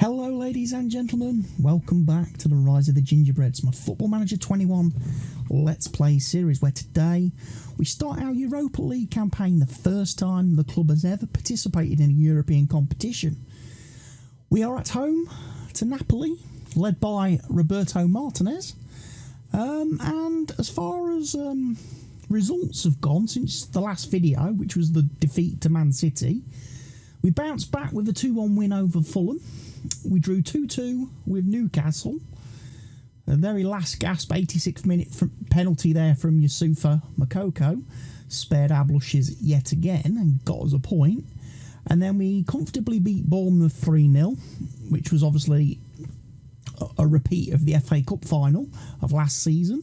Hello ladies and gentlemen, welcome back to the Rise of the Gingerbreads, my Football Manager 21 Let's Play series, where today we start our Europa League campaign, the first time the club has ever participated in a European competition. We are at home to Napoli, led by Roberto Martinez, and as far as results have gone since the last video, which was the defeat to Man City, we bounced back with a 2-1 win over Fulham. We drew 2-2 with Newcastle. The very last gasp 86th minute penalty there from Yusufa Moukoko spared our blushes yet again and got us a point. And then we comfortably beat Bournemouth 3-0, which was obviously a repeat of the FA Cup final of last season.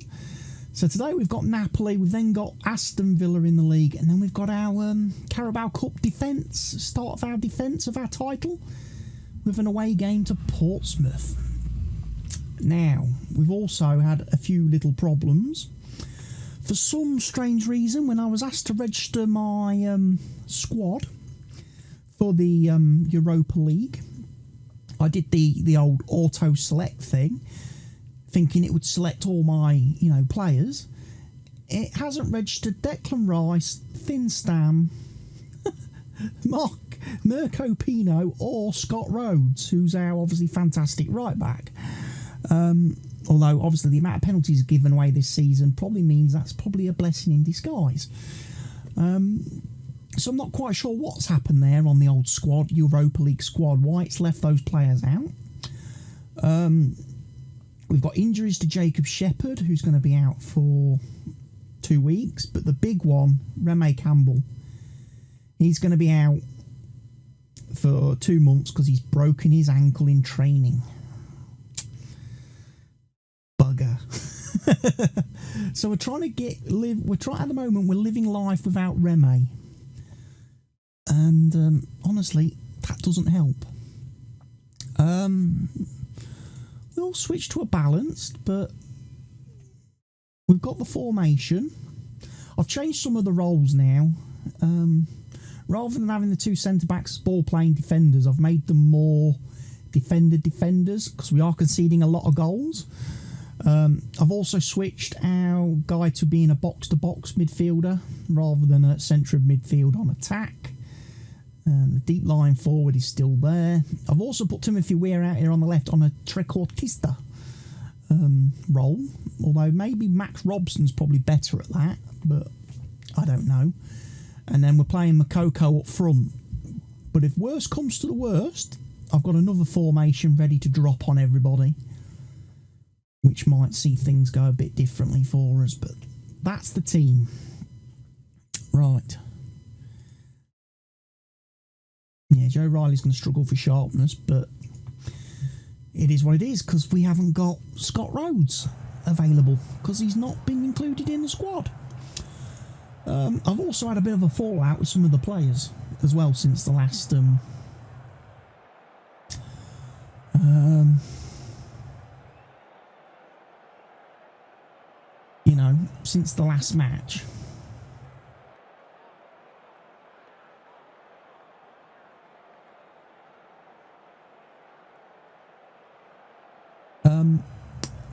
So today we've got Napoli, we've then got Aston Villa in the league, and then we've got our Carabao Cup defence, start of our defence of our title, with an away game to Portsmouth. Now, we've also had a few little problems. For some strange reason, when I was asked to register my squad for the Europa League, I did the old auto select thing, thinking it would select all my players. It hasn't registered Declan Rice, Thin Stam, Mirko Pino or Scott Rhodes, who's our obviously fantastic right back. Although obviously the amount of penalties given away this season probably means that's probably a blessing in disguise. So I'm not quite sure what's happened there on the old squad, Europa League squad, why it's left those players out. We've got injuries to Jacob Shepherd, who's going to be out for 2 weeks, but the big one, Remy Campbell, he's going to be out for 2 months because he's broken his ankle in training. Bugger. So we're trying to at the moment we're living life without Remy, and honestly that doesn't help. We'll switch to a balanced, but we've got the formation. I've changed some of the roles now. Rather than having the two centre-backs ball-playing defenders, I've made them more defenders because we are conceding a lot of goals. I've also switched our guy to being a box-to-box midfielder rather than a centre of midfield on attack. The deep line forward is still there. I've also put Timothy Weir out here on the left on a trequartista role, although maybe Max Robson's probably better at that, but I don't know. And then we're playing Moukoko up front. But if worst comes to the worst, I've got another formation ready to drop on everybody, which might see things go a bit differently for us, but that's the team. Right. Yeah, Joe Riley's going to struggle for sharpness, but it is what it is because we haven't got Scott Rhodes available because he's not been included in the squad. I've also had a bit of a fallout with some of the players as well since the last since the last match.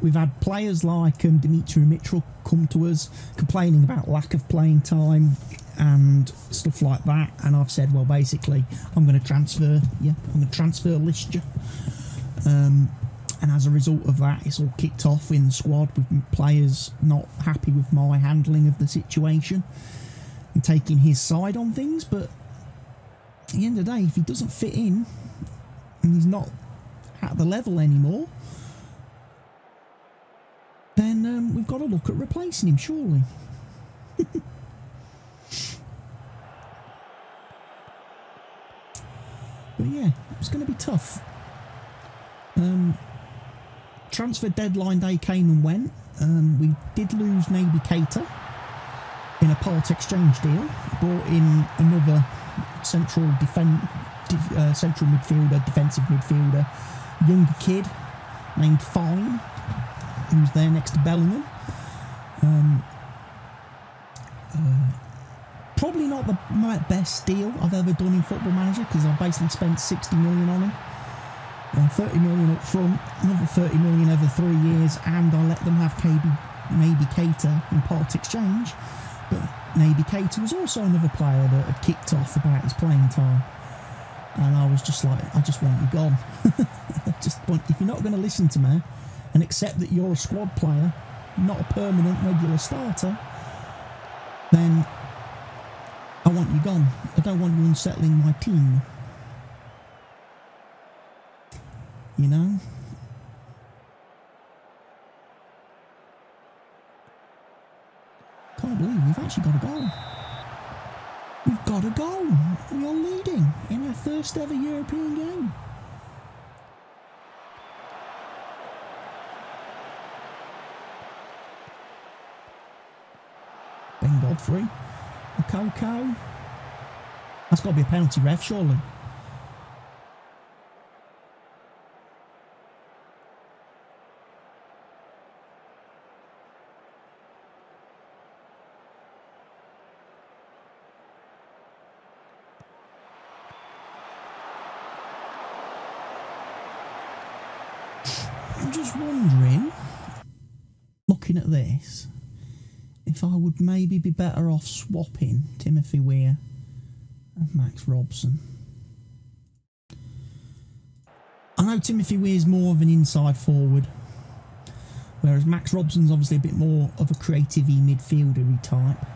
We've had players like Dimitri Mitchell come to us complaining about lack of playing time and stuff like that, and I've said, well, basically I'm going to transfer list you, and as a result of that it's all kicked off in the squad with players not happy with my handling of the situation and taking his side on things. But at the end of the day, if he doesn't fit in and he's not at the level anymore, then we've got to look at replacing him, surely. But yeah, it's going to be tough. Transfer deadline day came and went. We did lose Naby Keita in a part exchange deal. Brought in another central midfielder, defensive midfielder, younger kid named Fine, who's there next to Bellingham. Probably not my best deal I've ever done in Football Manager because I've basically spent 60 million on him. 30 million up front, another 30 million over 3 years, and I let them have Naby Keita in part exchange. But Naby Keita was also another player that had kicked off about his playing time. And I was just like, I just want you gone. If you're not going to listen to me and accept that you're a squad player, not a permanent regular starter, then I want you gone. I don't want you unsettling my team. You know? Can't believe we've actually got a goal. We've got a goal. We are leading in our first ever European game. Ben Godfrey. Coco. That's got to be a penalty, ref, surely. I'm just wondering, looking at this, if I would maybe be better off swapping Timothy Weah and Max Robson. I know Timothy Weah is more of an inside forward, whereas Max Robson's obviously a bit more of a creative-y midfielder-y type.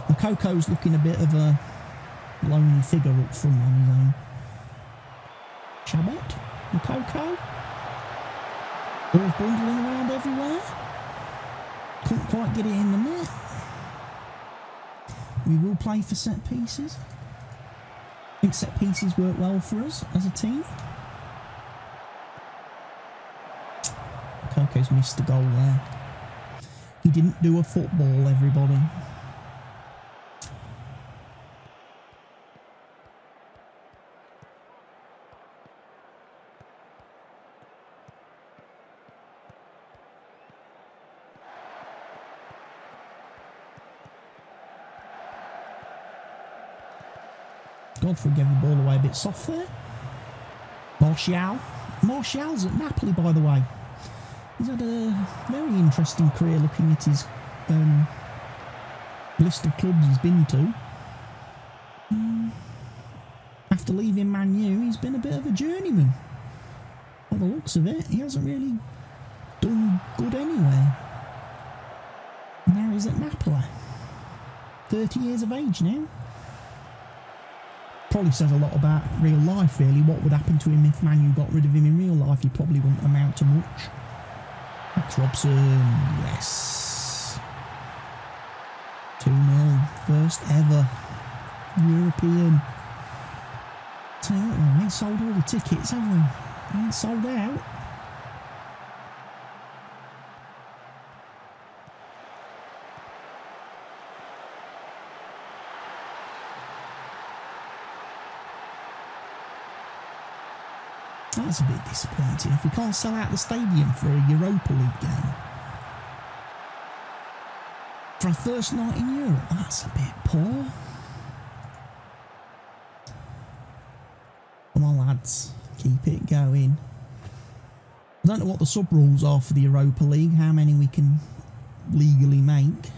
And Coco's looking a bit of a lonely figure up front on his own. Chabot and Coco. Balls bundling around everywhere. Couldn't quite get it in the net. We will play for set pieces. I think set pieces work well for us as a team. Coco's missed a goal there. He didn't do a football, everybody. Godfrey gave the ball away a bit soft there. Martial's at Napoli, by the way. He's had a very interesting career looking at his list of clubs he's been to. After leaving Man U, he's been a bit of a journeyman. By the looks of it, he hasn't really done good anywhere. Now he's at Napoli. 30 years of age now. Probably says a lot about real life, really. What would happen to him if Man U got rid of him in real life? He probably wouldn't amount to much. Max Robson, yes. 2-0, first ever European. Tell you what, we ain't sold all the tickets, have we? We ain't sold out. That's a bit disappointing if we can't sell out the stadium for a Europa League game. For our first night in Europe, that's a bit poor. Come on, lads, keep it going. I don't know what the sub rules are for the Europa League, how many we can legally make.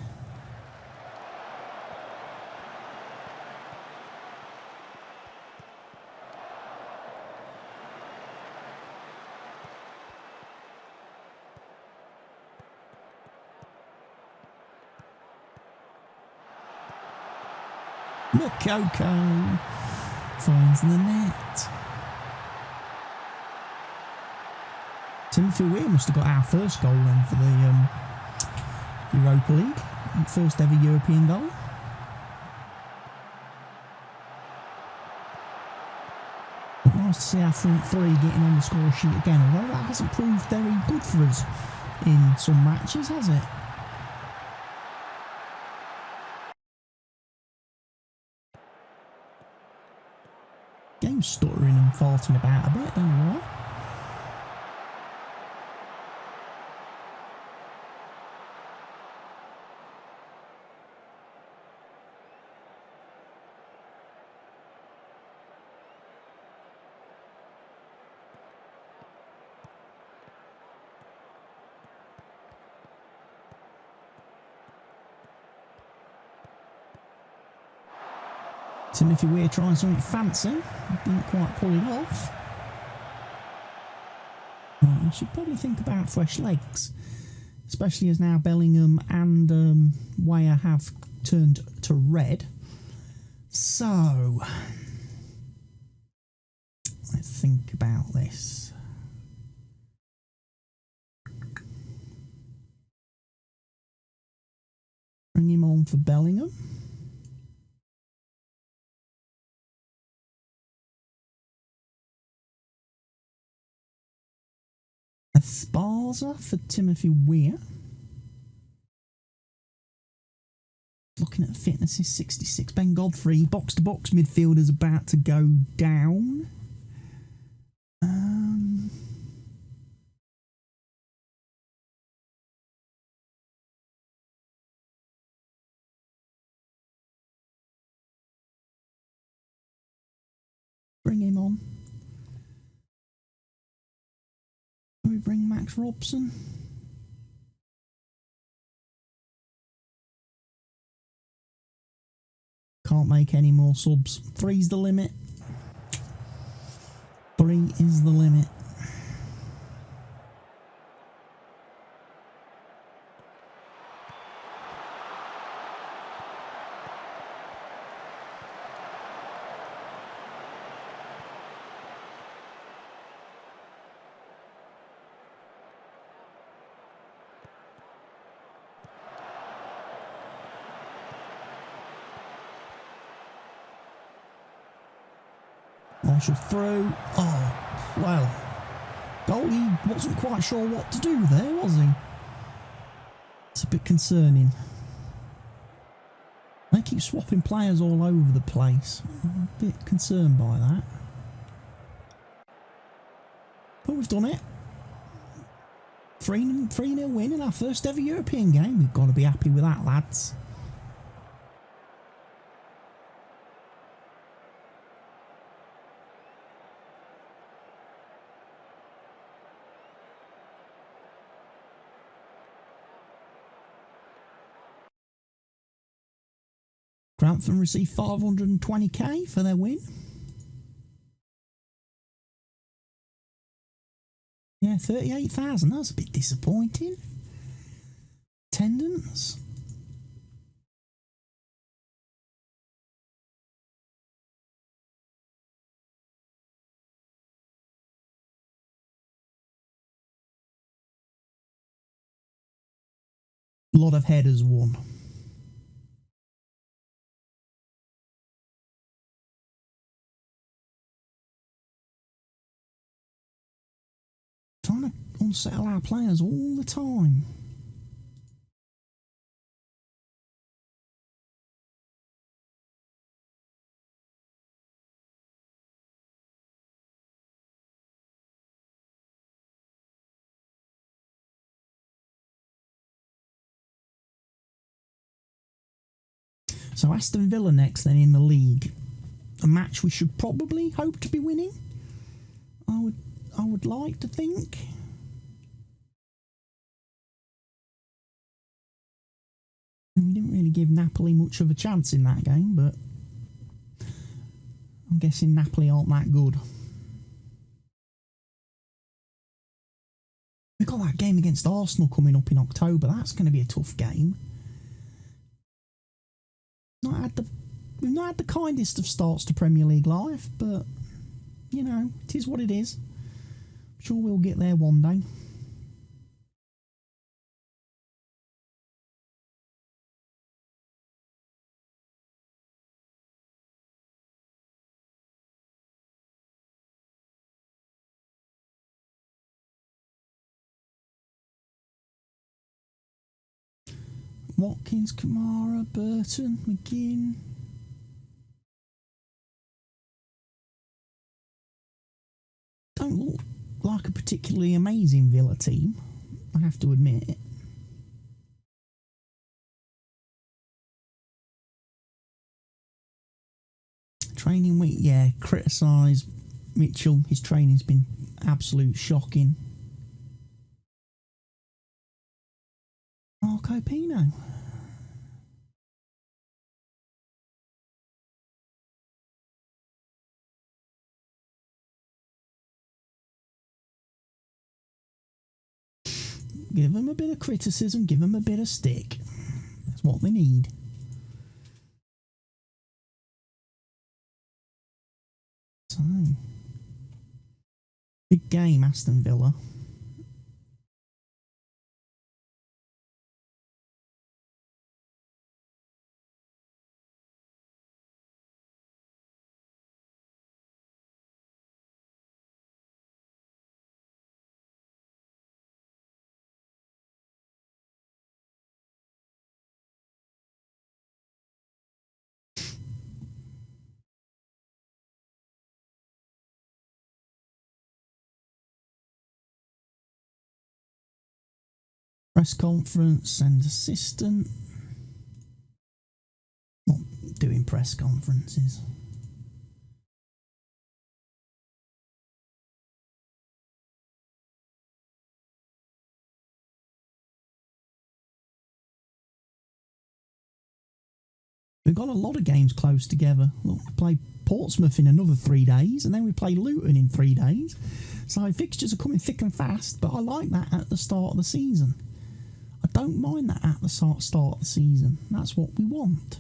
Coco finds the net. Timothy Weah must have got our first goal then for the Europa League. First ever European goal. But nice to see our front three getting on the score sheet again, although that hasn't proved very good for us in some matches, has it? Game's stuttering and farting about a bit, don't know why. Timothy Weir trying something fancy. Didn't quite pull it off. You should probably think about fresh legs, especially as now Bellingham and Weir have turned to red. So, let's think about this. Bring him on for Bellingham. Esparza for Timothy Weir. Looking at fitness is 66. Ben Godfrey, box to box midfielder's about to go down. Bring him on. Can we bring Max Robson? Can't make any more subs. 3's the limit. 3 is the limit. Marshall through. Oh, well. Goalie wasn't quite sure what to do there, was he? It's a bit concerning. They keep swapping players all over the place. I'm a bit concerned by that. But we've done it. 3-0 win in our first ever European game. We've got to be happy with that, lads. Grantham received 520k for their win. Yeah, 38,000. That's a bit disappointing. Attendance. A lot of headers won. Trying to unsettle our players all the time. So Aston Villa next then in the league. A match we should probably hope to be winning. I would like to think. And we didn't really give Napoli much of a chance in that game, but I'm guessing Napoli aren't that good. We've got that game against Arsenal coming up in October. That's going to be a tough game. We've not had the kindest of starts to Premier League life, but, you know, it is what it is. I'm sure we'll get there one day. Watkins, Kamara, Burton, McGinn. Don't look like a particularly amazing Villa team, I have to admit. Training week, yeah, criticise Mitchell. His training's been absolute shocking. Marco Pino. Give them a bit of criticism, give them a bit of stick. That's what they need. So, big game, Aston Villa. Press conference and assistant. Not doing press conferences. We've got a lot of games close together. Look, we play Portsmouth in another 3 days, and then we play Luton in 3 days. So fixtures are coming thick and fast, but I like that at the start of the season. I don't mind that at the start of the season. That's what we want.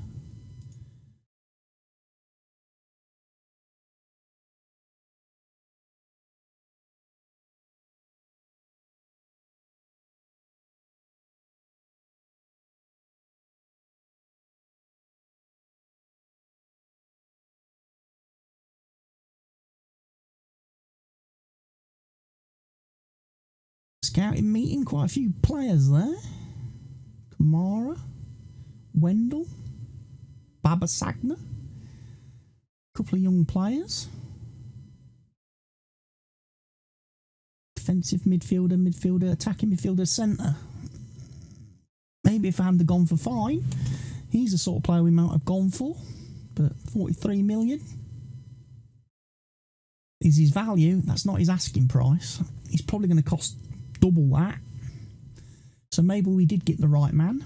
Scouting meeting, quite a few players there. Kamara, Wendell, Baba Sagna, a couple of young players. Defensive midfielder, attacking midfielder, centre. Maybe if I hadn't gone for fine, he's the sort of player we might have gone for, but 43 million is his value. That's not his asking price. He's probably going to cost double that. So maybe we did get the right man.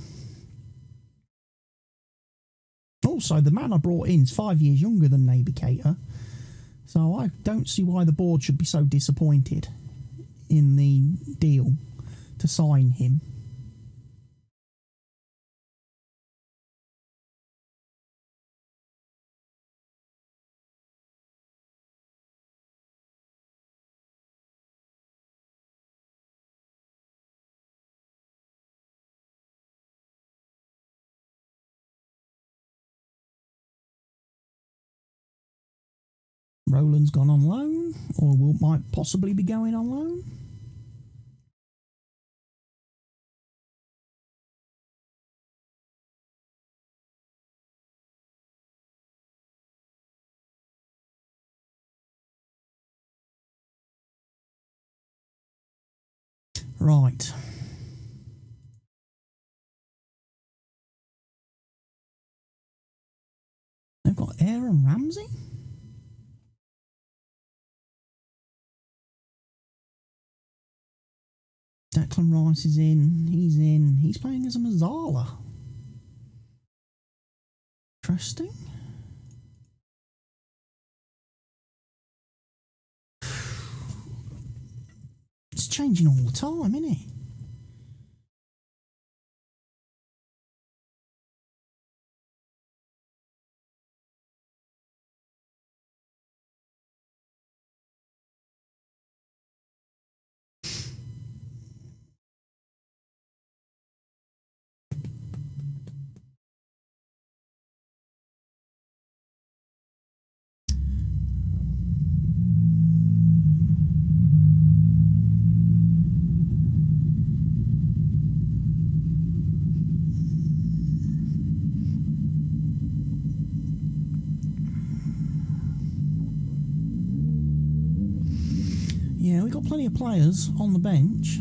Also, the man I brought in is 5 years younger than Naby Keita. So I don't see why the board should be so disappointed in the deal to sign him. Roland's gone on loan, or might possibly be going on loan. Right. They've got Aaron Ramsey. Declan Rice is in. He's in. He's playing as a Mazzala. Interesting. It's changing all the time, isn't it? Yeah, we've got plenty of players on the bench.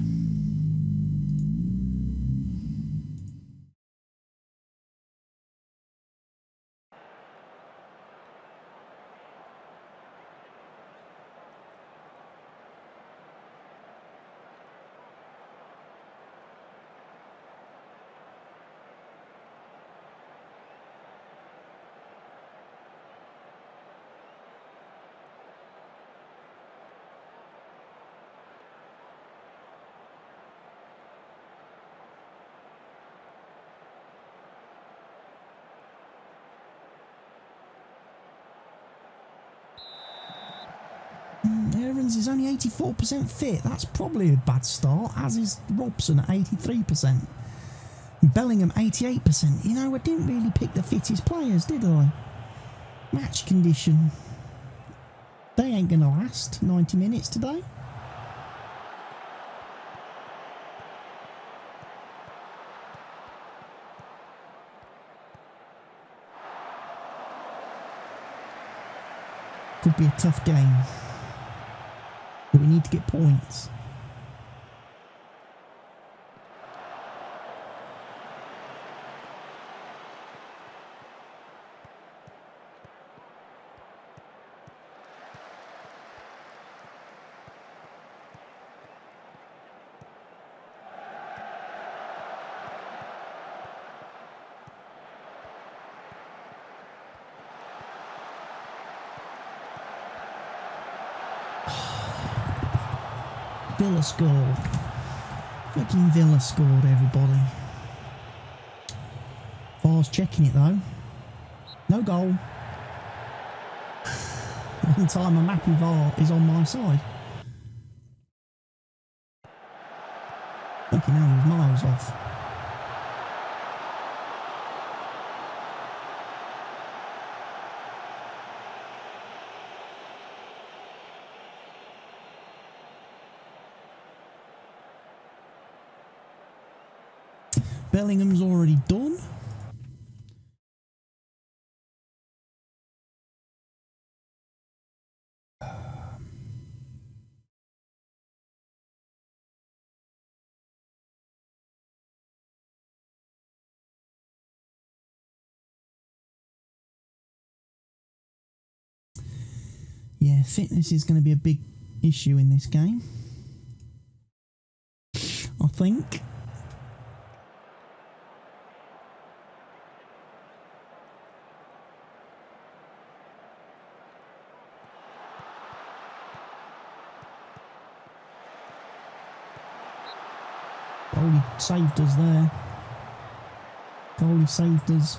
Evans is only 84% fit. That's probably a bad start, as is Robson at 83%. Bellingham 88%. You know, I didn't really pick the fittest players, did I? Match condition. They ain't going to last 90 minutes today. Could be a tough game. But we need to get points. Villa scored. Fucking Villa scored, everybody. VAR's checking it though. No goal. One time I'm happy VAR is on my side. Fucking hell, he was miles off. Bellingham's already done. Yeah, fitness is going to be a big issue in this game, I think. Goalie saved us there. Goalie saved us.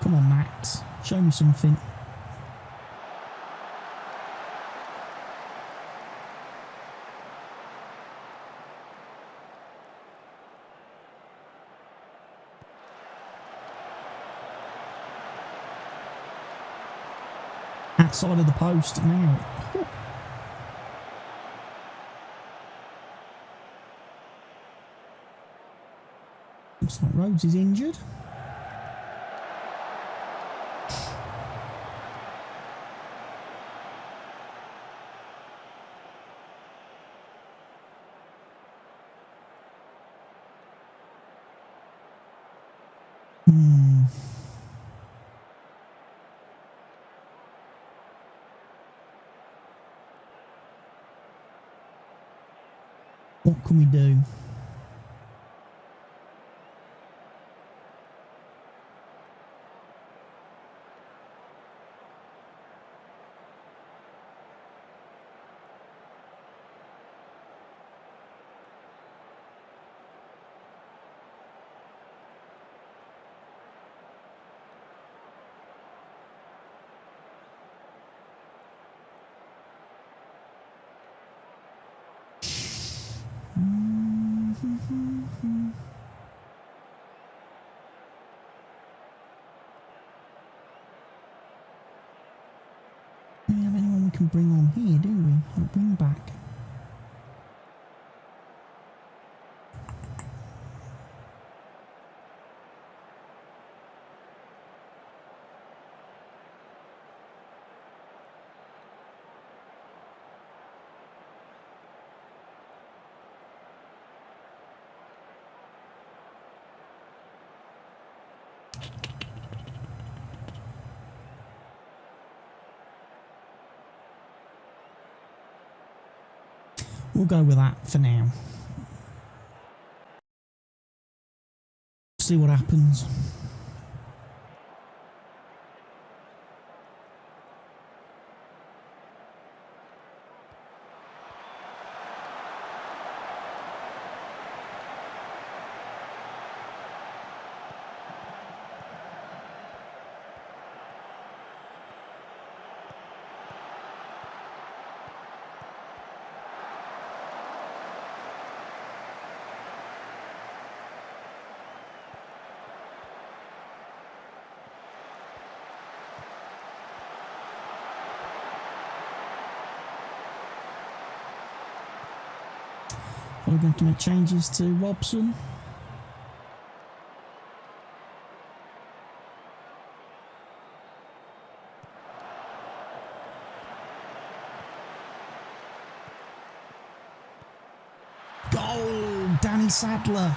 Come on, Max. Show me something. Outside of the post now. Looks like Rhodes is injured. What can we do? Do we have anyone we can bring on here, do we? A wing back. We'll go with that for now. See what happens. We're going to make changes to Robson. Goal! Danny Sadler.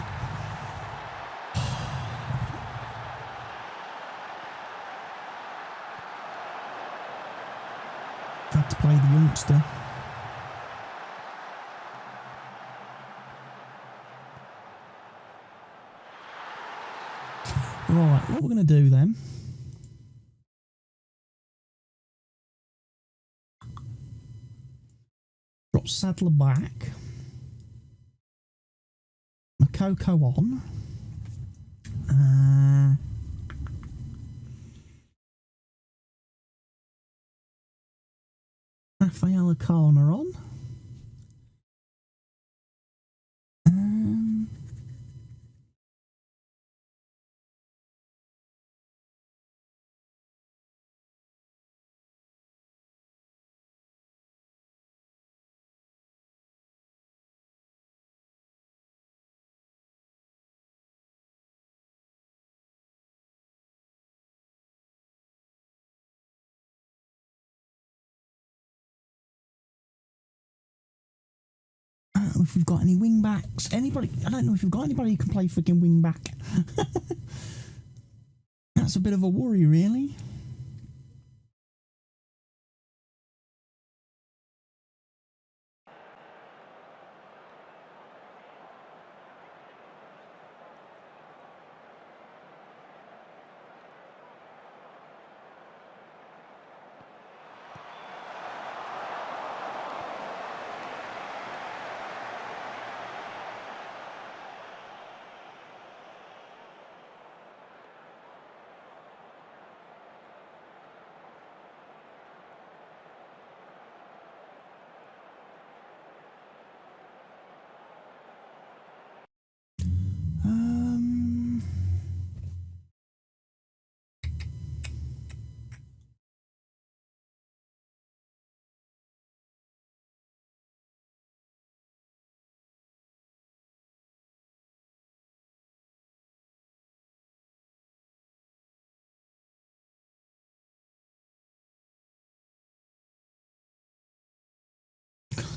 Had to play the youngster. Right, what we're going to do then, drop Sadler back, Makoko on, Rafael Akana on, if we've got any wing backs. Anybody? I don't know if we've got anybody who can play freaking wing back. That's a bit of a worry, really.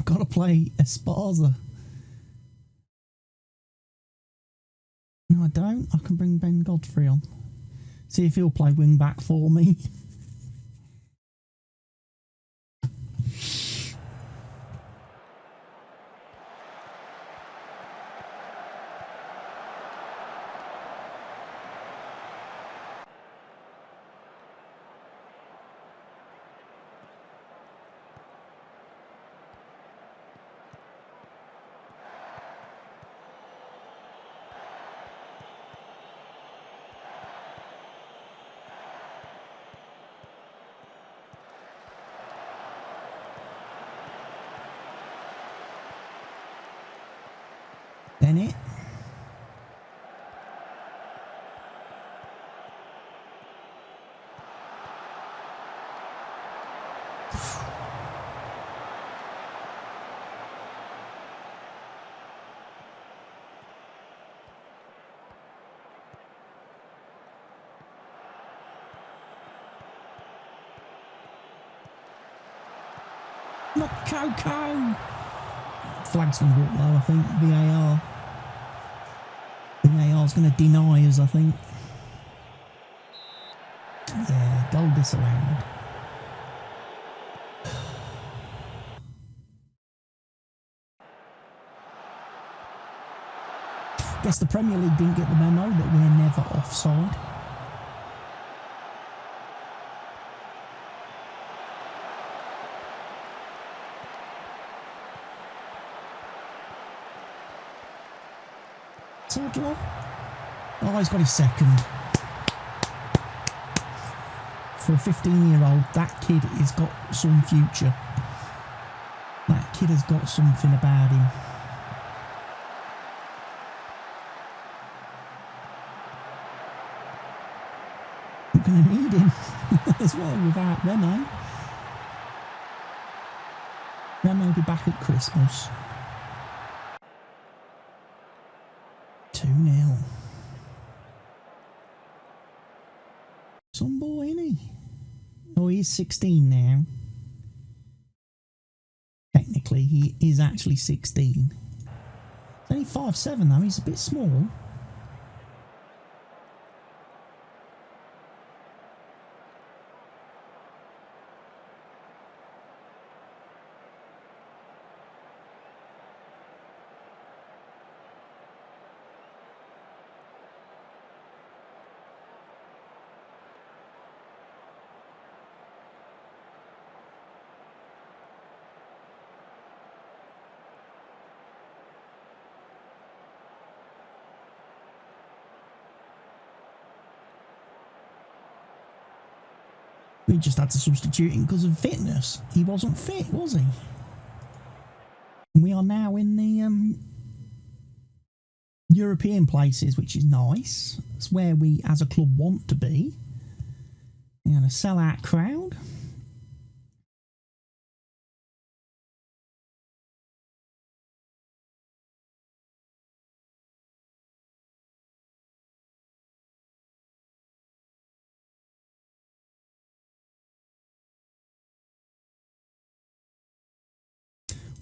Gotta play Esparza. No, I don't. I can bring Ben Godfrey on. See if he'll play wing back for me. Bennett. Not Coco. Flag's going to walk low, I think. VAR. VAR's going to deny us, I think. Yeah, goal disallowed. Guess the Premier League didn't get the memo that we're never offside. Sadler. Oh, he's got his second. For a 15-year-old, that kid has got some future. That kid has got something about him. We're going to need him as well without Remo. Remo will be back at Christmas. 2-0. Some boy, isn't he? Oh, he's 16 now. Technically, he is actually 16. He's only 5'7", though. He's a bit small. We just had to substitute him because of fitness. He wasn't fit, was he? And we are now in the European places, which is nice. It's where we, as a club, want to be. We're going to sell out crowd.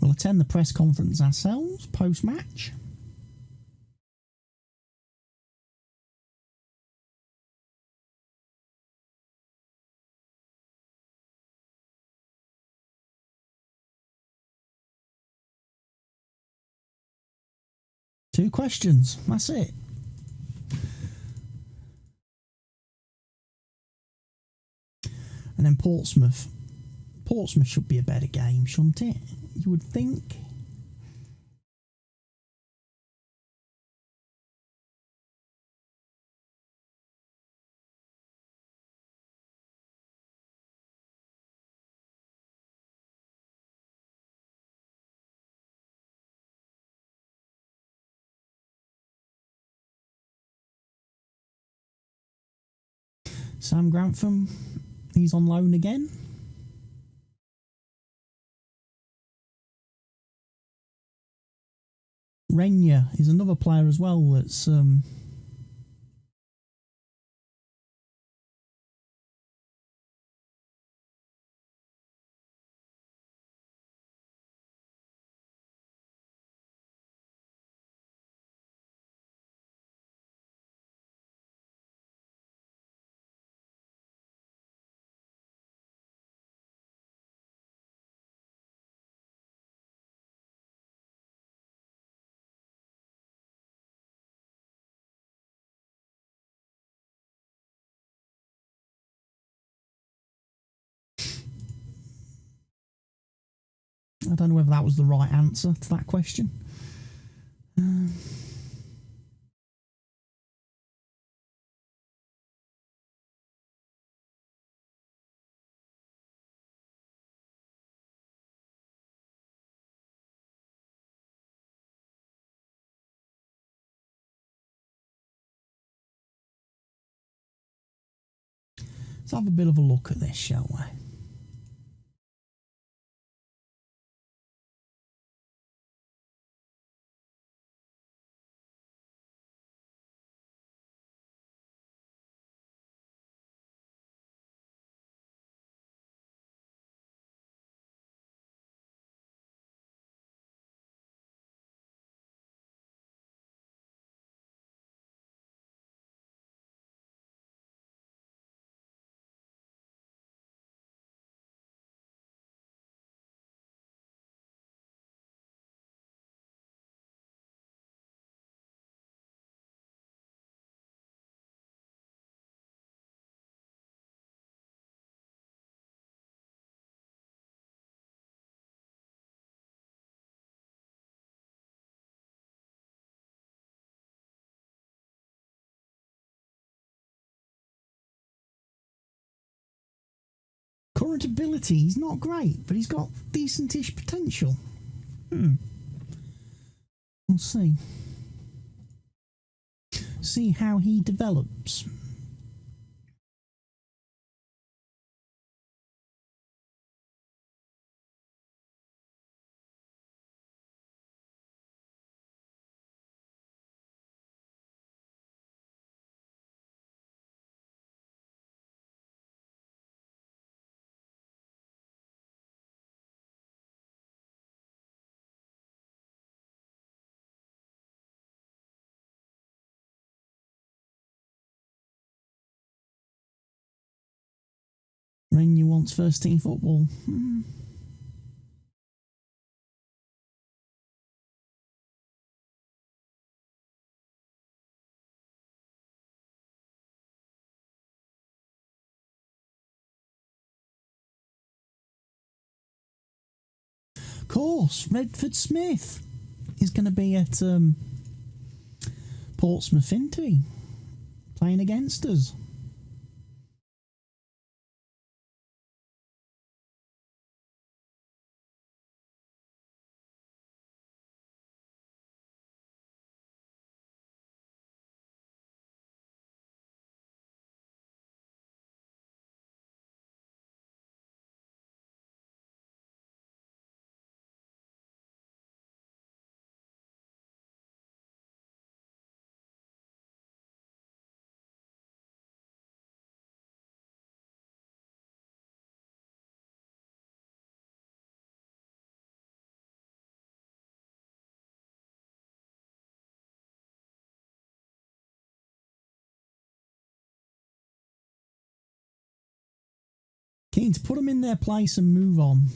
We'll attend the press conference ourselves post-match. Two questions, that's it. And then Portsmouth. Portsmouth should be a better game, shouldn't it? You would think. Sam Grantham, he's on loan again. Renya is another player as well that's I don't know whether that was the right answer to that question. Let's have a bit of a look at this, shall we? Current ability, he's not great, but he's got decentish potential. We'll see. See how he develops. Mourinho wants first team football. Of course, Redford Smith is going to be at Portsmouth, isn't he? Playing against us. Keen to put them in their place and move on.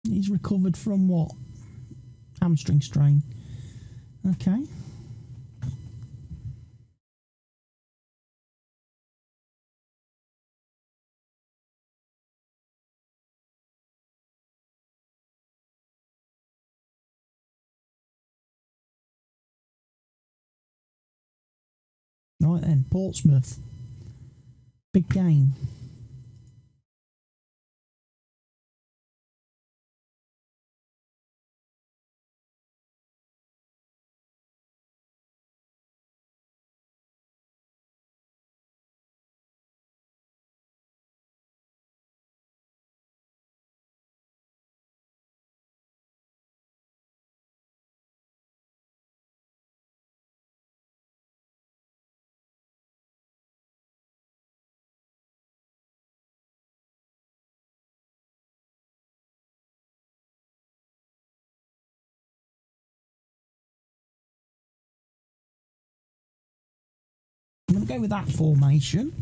He's recovered from what? Hamstring strain. Okay. Right then, Portsmouth. Big game. I'm going to go with that formation.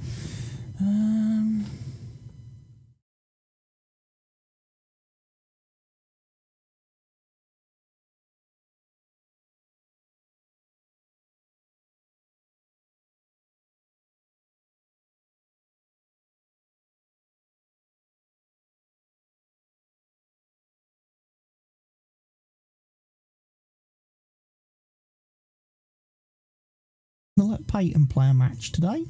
We'll let Peyton play a match today.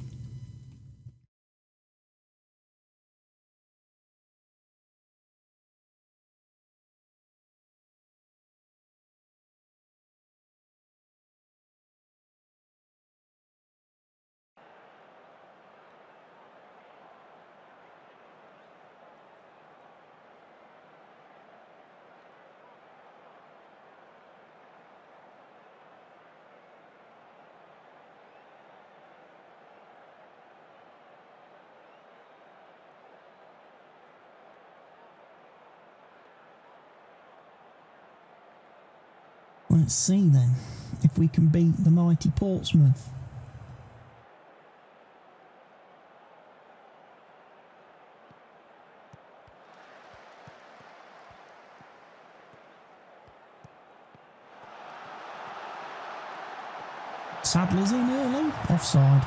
Let's see then if we can beat the mighty Portsmouth. Sadler's in early, offside.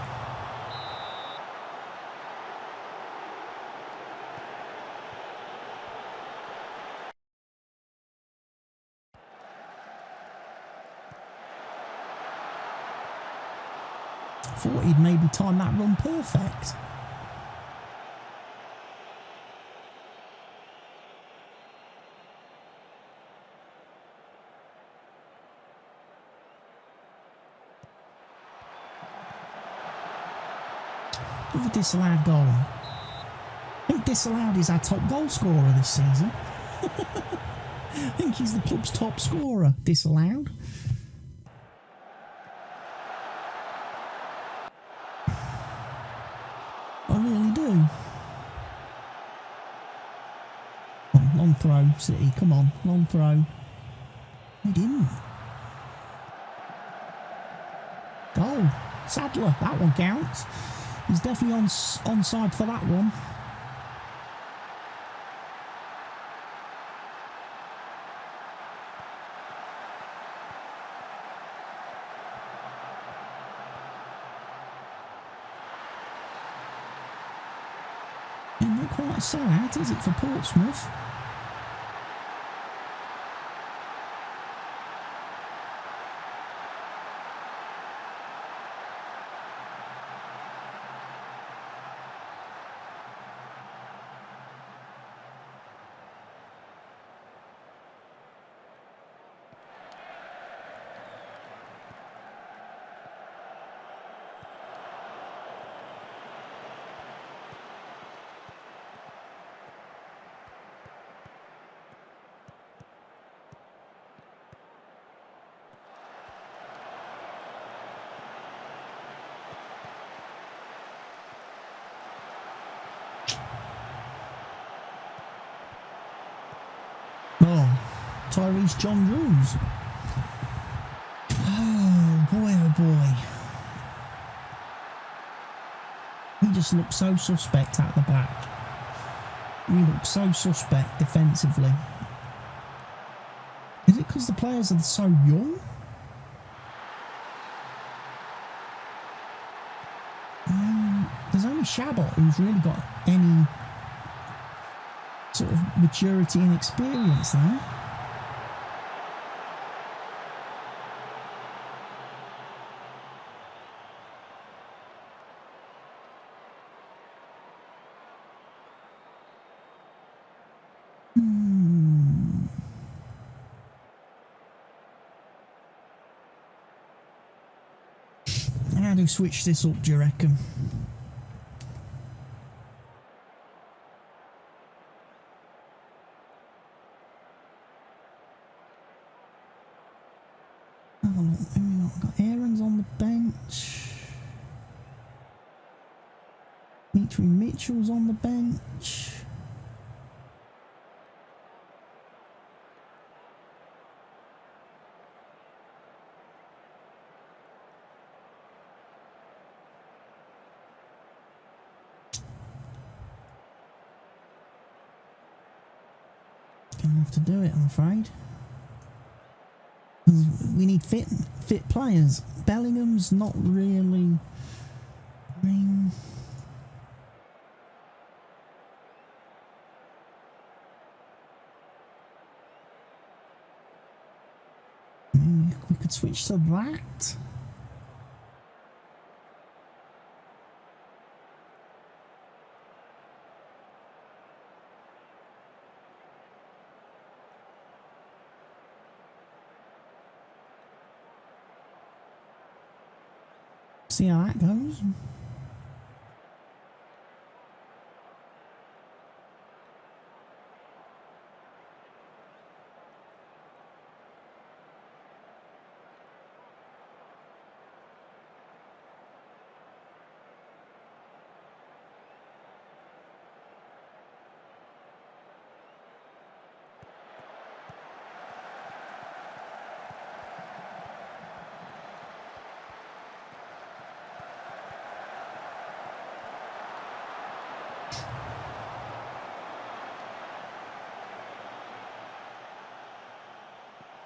Thought he'd maybe time that run perfect. With a disallowed goal. I think disallowed is our top goal scorer this season. I think he's the club's top scorer, disallowed. I really do. Oh, long throw, City, come on, long throw. He didn't. Sadler, that one counts. He's definitely onside for that one. And not quite a sellout, is it, for Portsmouth? Oh, Tyrese John Jules. Oh boy. We just look so suspect at the back. We look so suspect defensively. Is it because the players are so young? I mean, there's only Shabbat who's really got any sort of maturity and experience there. How do we switch this up, do you reckon? Have a look. Who we got? We've got Aaron's on the bench. Dimitri Mitchell's on the bench. Gonna have to do it, I'm afraid. We need fit players. Bellingham's not really. I mean, we could switch to that. See how that goes.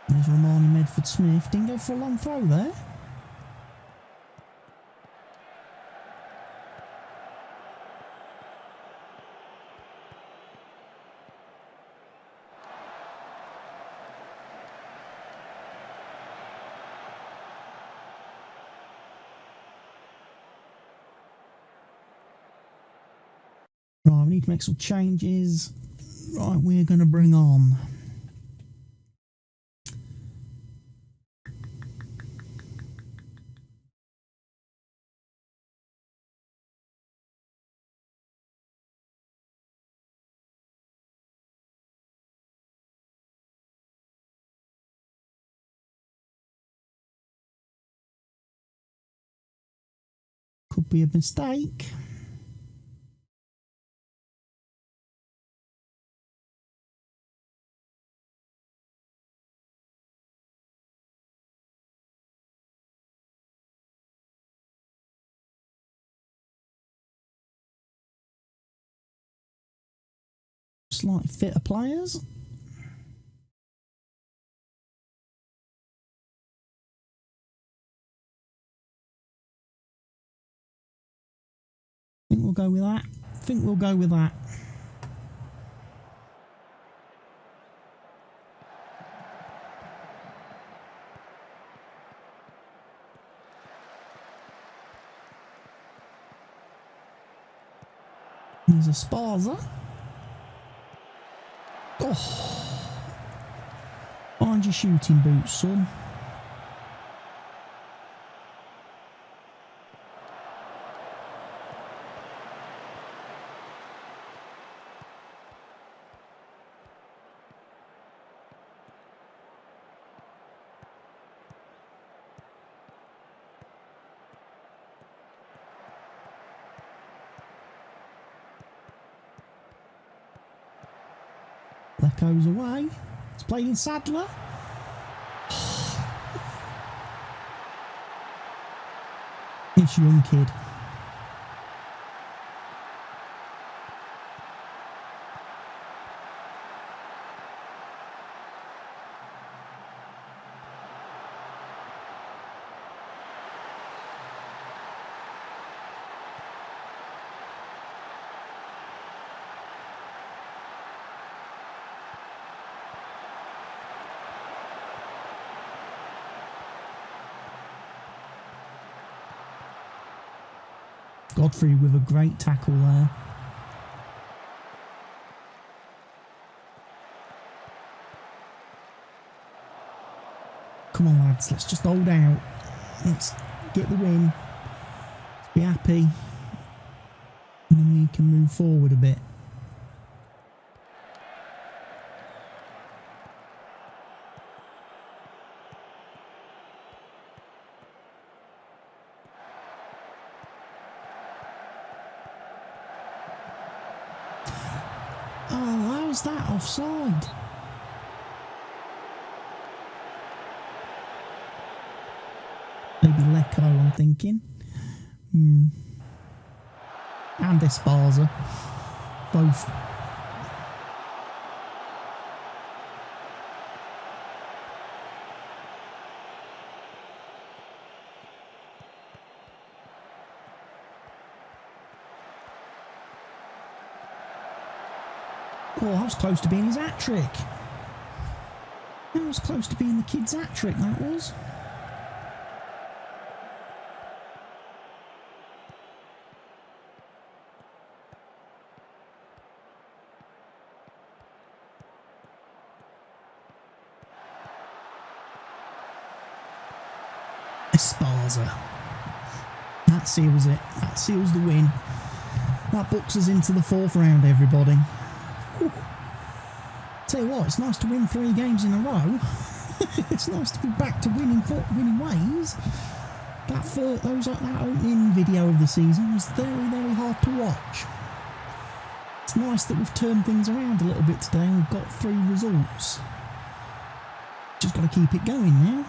There's Romani Medford-Smith. Didn't go for a long throw there. Right, we need to make some changes. Right, we're going to bring on could be a mistake. slightly fitter players. I think we'll go with that. Here's a Sparza. Oh. Find your shooting boots, son. That goes away. It's played in Sadler. This young kid. Godfrey with a great tackle there. Come on, lads, let's just hold out. Let's get the win. Let's be happy. And then we can move forward a bit. Oh, how's that offside? Maybe Lecco, I'm thinking. And Esparza. Both. Oh, I was close to being his hat-trick. I was close to being the kid's hat-trick, that was. Esparza. That seals it. That seals the win. That books us into the fourth round, everybody. Whew. Tell you what, it's nice to win 3 games in a row. It's nice to be back to winning ways. That opening video of the season was very, very hard to watch. It's nice that we've turned things around a little bit today and we've got 3 results. Just got to keep it going now.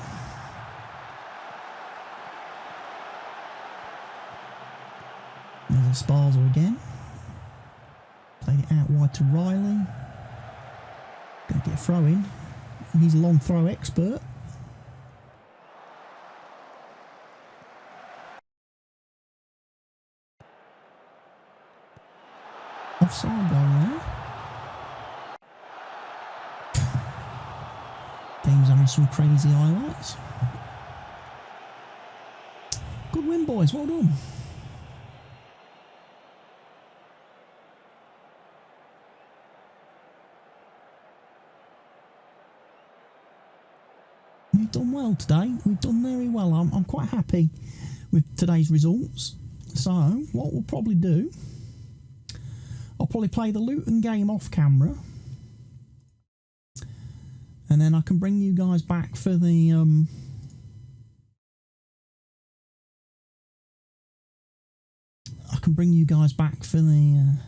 There's a Sparza again. Played it out wide to Riley. Going to get a throw in. He's a long throw expert. Offside goal there. Game's having some crazy highlights. Good win, boys. Well done. We've done well today. We've done very well. I'm quite happy with today's results. So, what we'll probably do, I'll probably play the Luton game off camera. And then I can bring you guys back for the... I can bring you guys back for the...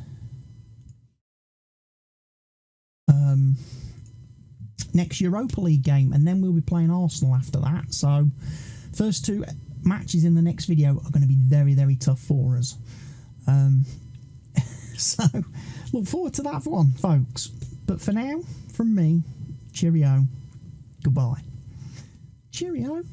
next Europa League game, and then we'll be playing Arsenal after that. So first 2 matches in the next video are going to be very, very tough for us. So Look forward to that one, folks. But for now, from me, cheerio, goodbye. Cheerio.